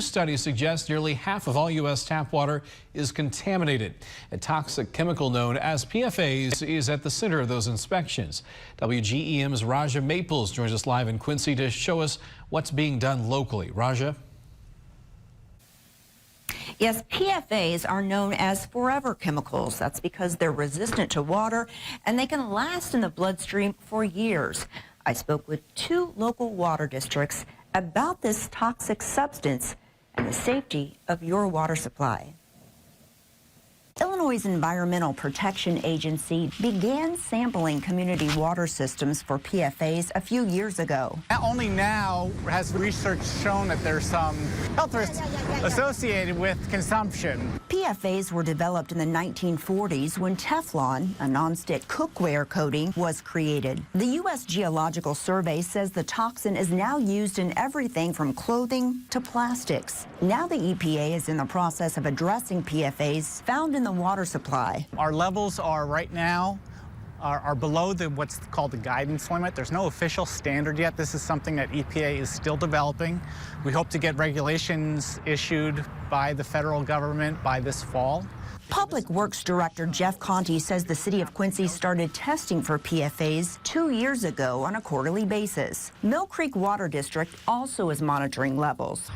Studies suggest nearly half of all U.S. tap water is contaminated. A toxic chemical known as PFAS is at the center of those inspections. WGEM's Raja Maples joins us live in Quincy to show us what's being done locally. Raja? Yes, PFAS are known as forever chemicals. That's because they're resistant to water and they can last in the bloodstream for years. I spoke with two local water districts about this toxic substance and the safety of your water supply. Illinois' Environmental Protection Agency began sampling community water systems for PFAS a few years ago. Only now has research shown that there's some health risks associated with consumption. PFAS were developed in the 1940s when Teflon, a nonstick cookware coating, was created. The U.S. Geological Survey says the toxin is now used in everything from clothing to plastics. Now the EPA is in the process of addressing PFAS found in the water supply. Our levels are right now are below what's called the guidance limit. There's no official standard yet. This is something that EPA is still developing. We hope to get regulations issued by the federal government by this fall. Public Works Director Jeff Conti says the city of Quincy started testing for PFAS 2 years ago on a quarterly basis. Mill Creek Water District also is monitoring levels.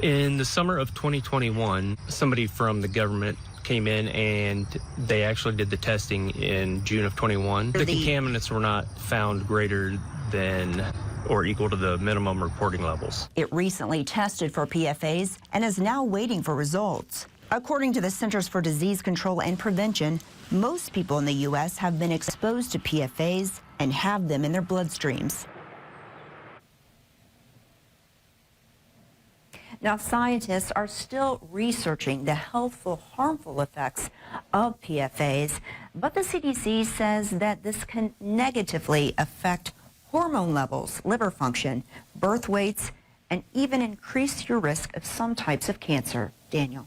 In the summer of 2021, somebody from the government came in and they actually did the testing in June of 21. The contaminants were not found greater than or equal to the minimum reporting levels. It recently tested for PFAS and is now waiting for results. According to the Centers for Disease Control and Prevention, most people in the U.S. have been exposed to PFAS and have them in their bloodstreams. Now, scientists are still researching the healthful, harmful effects of PFAS, but the CDC says that this can negatively affect hormone levels, liver function, birth weights, and even increase your risk of some types of cancer. Daniel.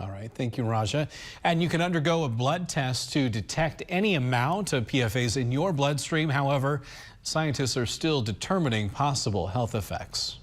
All right, thank you, Raja. And you can undergo a blood test to detect any amount of PFAS in your bloodstream. However, scientists are still determining possible health effects.